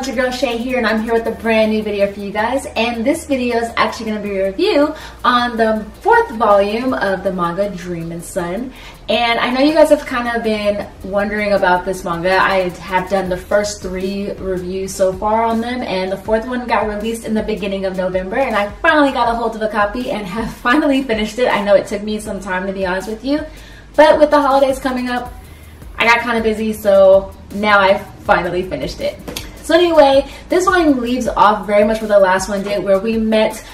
It's your girl Shay here, and I'm here with a brand new video for you guys. And this video is actually going to be a review on the 4th volume of the manga Dreamin. And I know you guys have kind of been wondering about this manga. I have done the first 3 reviews so far on them, and the 4th one got released in the beginning of November, and I finally got a hold of a copy and have finally finished it. I know it took me some time, to be honest with you, but with the holidays coming up, I got kind of busy, so now I've finally finished it. So anyway, this volume leaves off very much where the last one did, where we met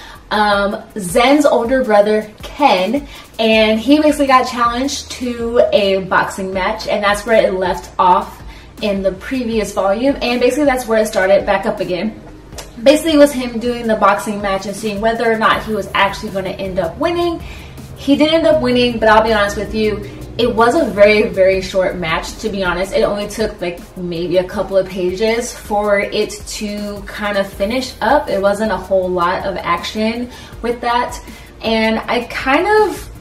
Zen's older brother, Ken, and he basically got challenged to a boxing match, and that's where it left off in the previous volume, and basically that's where it started back up again. Basically it was him doing the boxing match and seeing whether or not he was actually going to end up winning. He did end up winning, but I'll be honest with you, it was a very, very short match, to be honest. It only took like maybe a couple of pages for it to kind of finish up. It wasn't a whole lot of action with that. And I kind of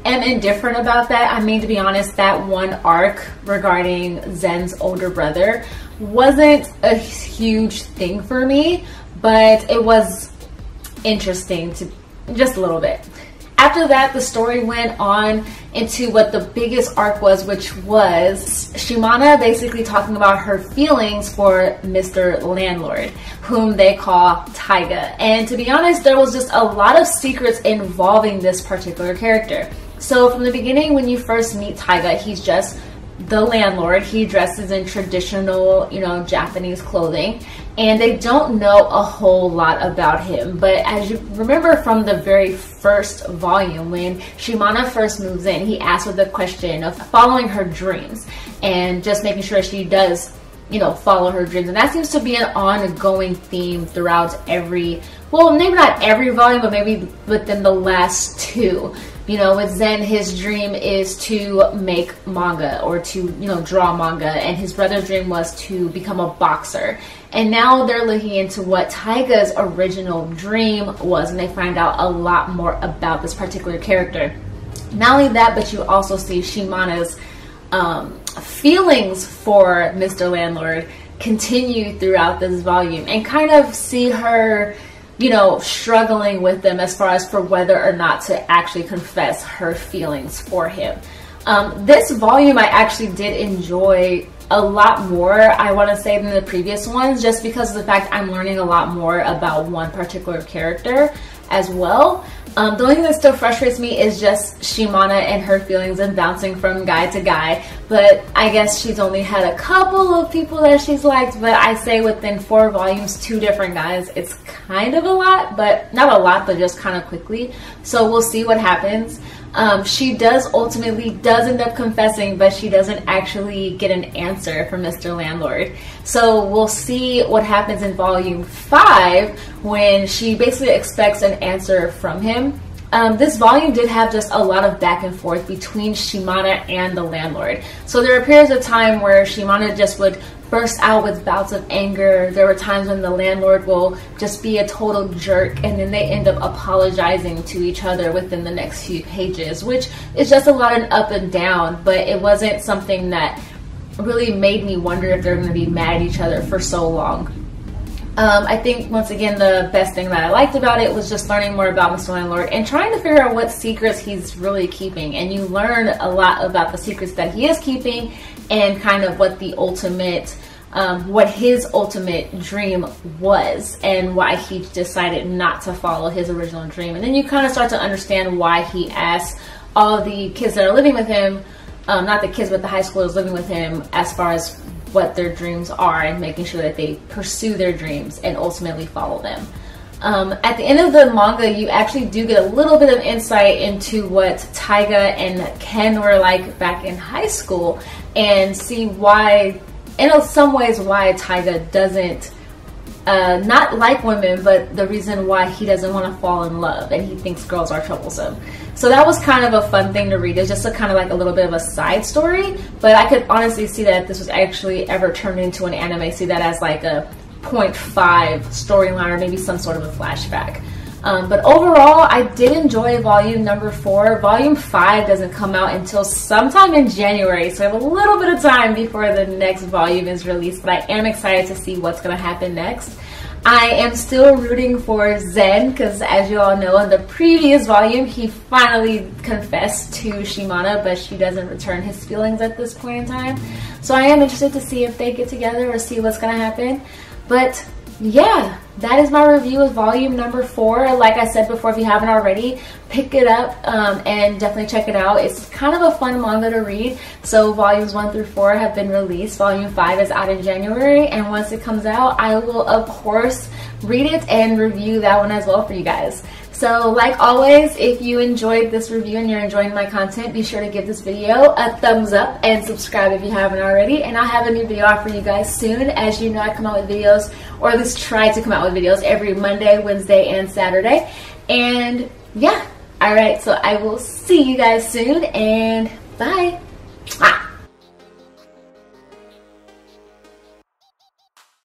am indifferent about that. I mean, to be honest, that one arc regarding Zen's older brother wasn't a huge thing for me, but it was interesting to just a little bit. After that, the story went on into what the biggest arc was, which was Shimana basically talking about her feelings for Mr. Landlord, whom they call Taiga. And to be honest, there was just a lot of secrets involving this particular character. So from the beginning, when you first meet Taiga, he's just the landlord. He dresses in traditional, Japanese clothing, and they don't know a whole lot about him. But as you remember from the very first volume, when Shimana first moves in, he asks her the question of following her dreams and just making sure she does, follow her dreams. And that seems to be an ongoing theme throughout every, well, maybe not every volume, but maybe within the last 2. With Zen, his dream is to make manga or to, draw manga, and his brother's dream was to become a boxer. And now they're looking into what Taiga's original dream was, and they find out a lot more about this particular character. Not only that, but you also see Shimana's feelings for Mr. Landlord continue throughout this volume, and kind of see her struggling with them as far as for whether or not to actually confess her feelings for him. This volume I actually did enjoy a lot more, I want to say, than the previous ones, just because of the fact I'm learning a lot more about one particular character as well. The only thing that still frustrates me is just Shimana and her feelings and bouncing from guy to guy, but I guess she's only had a couple of people that she's liked. But I say within 4 volumes, 2 different guys, it's kind of a lot, but not a lot, but just kind of quickly. So we'll see what happens. She ultimately does end up confessing, but she doesn't actually get an answer from Mr. Landlord. So we'll see what happens in volume 5 when she basically expects an answer from him. This volume did have just a lot of back and forth between Shimana and the landlord. So there were periods of time where Shimana just would burst out with bouts of anger. There were times when the landlord will just be a total jerk, and then they end up apologizing to each other within the next few pages, which is just a lot of up and down, but it wasn't something that really made me wonder if they're going to be mad at each other for so long. I think, once again, the best thing that I liked about it was just learning more about Mr. Landlord and trying to figure out what secrets he's really keeping. And you learn a lot about the secrets that he is keeping and kind of what the ultimate, what his ultimate dream was and why he decided not to follow his original dream. And then you kind of start to understand why he asked all the kids that are living with him, not the kids, but the high schoolers living with him, as far as what their dreams are and making sure that they pursue their dreams and ultimately follow them. At the end of the manga, you actually do get a little bit of insight into what Taiga and Ken were like back in high school, and see why, in some ways, why Taiga doesn't not like women, but the reason why he doesn't want to fall in love, and he thinks girls are troublesome. So that was kind of a fun thing to read. It's just a kind of like a little bit of a side story, but I could honestly see that if this was actually ever turned into an anime, see that as like a 0.5 storyline or maybe some sort of a flashback. But overall, I did enjoy volume number 4. Volume 5 doesn't come out until sometime in January, so I have a little bit of time before the next volume is released, but I am excited to see what's going to happen next. I am still rooting for Zen because, as you all know, in the previous volume, he finally confessed to Shimano, but she doesn't return his feelings at this point in time. So I am interested to see if they get together or see what's going to happen. But yeah, that is my review of volume number 4. Like I said before, if you haven't already, pick it up and definitely check it out. It's kind of a fun manga to read. So volumes 1 through 4 have been released. Volume 5 is out in January, and once it comes out, I will of course read it and review that one as well for you guys. So like always, if you enjoyed this review and you're enjoying my content, be sure to give this video a thumbs up and subscribe if you haven't already. And I'll have a new video out for you guys soon. As you know, I come out with videos, or at least try to come out with videos every Monday, Wednesday, and Saturday. And yeah, alright, so I will see you guys soon, and bye.